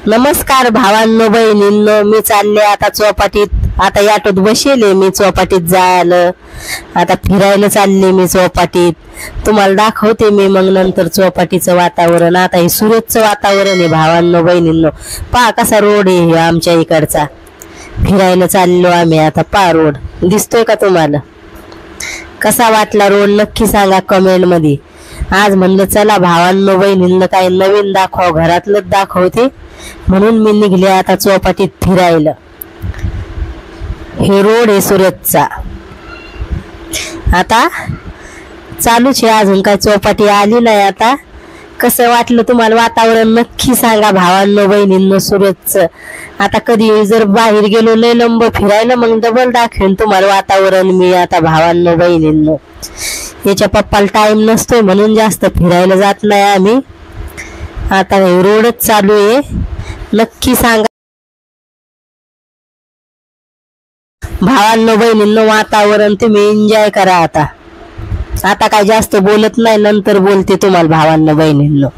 नमस्कार भावांनो बहिणींनो, मी चालले आता चौपाटीत. आता याटोत बसेले मी चौपाटीत जायला. आता फिरायला चालले मी चौपाटीत. तुम्हाला दाखवते मी मग नंतर चौपाटीचं वातावरण. आता हे सुरतचं वातावरण आहे भावांनो बहिणींनो. पहा कसा रोड आहे आमच्या इकडचा. फिरायला चाललो आम्ही आता. पहा रोड दिसतोय का तुम्हाला? कसा वाटला रोड नक्की सांगा कमेंट मध्ये. आज म्हणलं चला भावांनो बहिणींना काही नवीन दाखव, घरातलंच दाखवते म्हणून मी निघले आता चौपाटीत फिरायला. हे रोड आहे सुरतचा. आता चालूच आहे, अजून काय चौपाटी आली नाही. आता कसं वाटलं तुम्हाला वातावरण नक्की सांगा भावांनो बहिणींनो सुरतचं. आता कधी जर बाहेर गेलो लय लंब फिरायला मग डबल दाखवेन तुम्हाला वातावरण मी. आता भावांनो बहिणींनो याच्या पप्पाला टाइम नसतोय म्हणून जास्त फिरायला जात नाही आम्ही. आता हे रोडच चालू आहे, नक्की सांगा भावांनो बहिणींनो वातावरण तुम्ही एन्जॉय करा. आता आता काय जास्त बोलत नाही, नंतर बोलते तुम्हाला भावांनो बहिणींनो.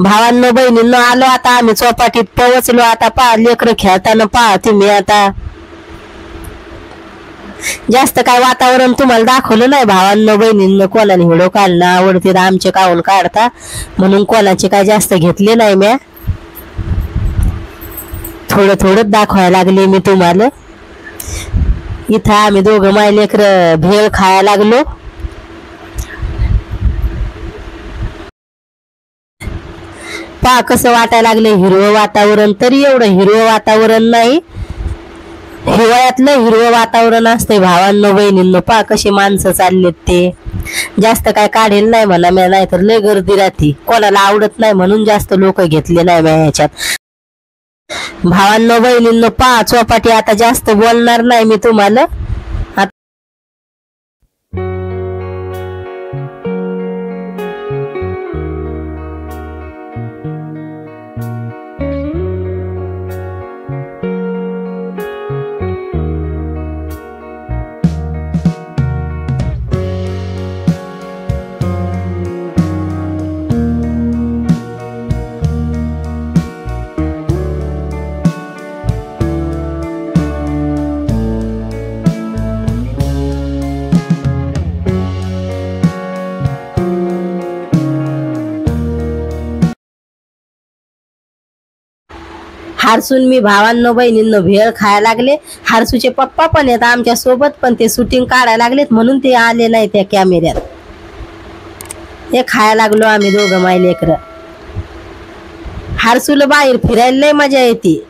भावांनो बहिणींनो आलो आता आम्ही चौपाटीत पोहोचलो. आता पहा लेकरं खेळताना पहा तुम्ही. आता जास्त काय वातावरण तुम्हाला दाखवलं नाही भावांनो बहिणींनो. कोणाने व्हिडिओ काढणं आवडते आमचे काढून काढता म्हणून कोणाचे काय जास्त घेतले नाही म्या. थोडं थोडं दाखवायला लागले मी तुम्हाला. इथं आम्ही दोघं माय लेकरं भेळ खायला लागलो. पहा कसं वाटायला लागले हिरवं वातावरण. तरी एवढं हिरवं वातावरण नाही, हिवाळ्यातलं हिरवं वातावरण असते भावांनो बहिणींनो. पहा कशी माणसं चाललेत ते. जास्त काय काढेल नाही म्हणा म्या, नाही तर लय गर्दी राहते. कोणाला आवडत नाही म्हणून जास्त लोक घेतले नाही म्या ह्याच्यात. भावांनो बहिणींनो पहा चौपाटी. आता जास्त बोलणार नाही मी तुम्हाला. हारसून मी भावांनो बहिणींनो भेळ खायला लागले. हारसूचे पप्पा पण आहेत आमच्या सोबत, पण ते शूटिंग काढायला लागलेत म्हणून ते आले नाही त्या कॅमेऱ्यात. हे खायला लागलो आम्ही दोघं माय लेकरं. हारसूला बाहेर फिरायला लय मजा येते.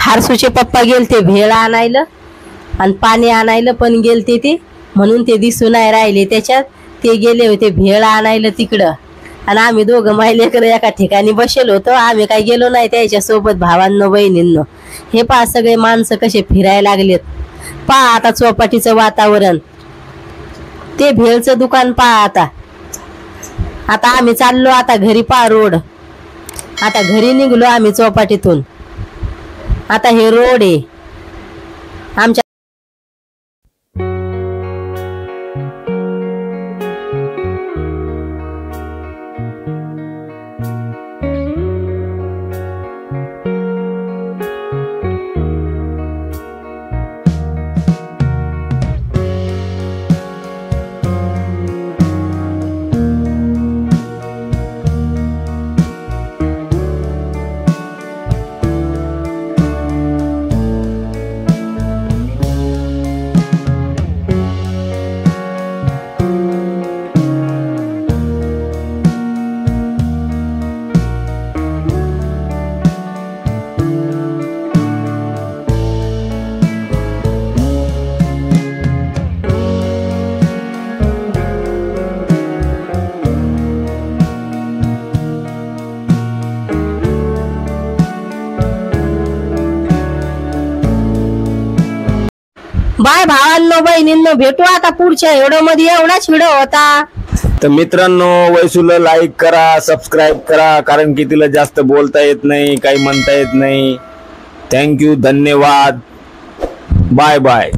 हारसूचे पप्पा गेलते भेळ आणायला आणि पाणी आणायला पण गेलते ते, म्हणून ते दिसून नाही राहिले त्याच्यात. ते गेले होते भेळ आणायला तिकडं आणि आम्ही दोघं मायलेकर एका ठिकाणी बसेल होतो. आम्ही काही गेलो नाही त्याच्या सोबत भावांनो बहिणींनो. हे पहा सगळे माणसं कसे फिरायला लागलेत. पहा आता चौपाटीचं वातावरण, ते भेळचं दुकान पहा. आता आम्ही चाललो आता घरी. पहा रोड, आता घरी निघलो आम्ही चौपाटीतून. आता हे रोड आहे आमच्या. बाय भावांनो बहिणींनो, भेटू आता पुढच्या व्हिडिओ मध्ये. एवढाच व्हिडिओ होता. तर मित्रांनो, वैसूला लाईक करा, सबस्क्राईब करा, कारण की तिला जास्त बोलता येत नाही, काही म्हणता येत नाही. थँक्यू, धन्यवाद, बाय बाय.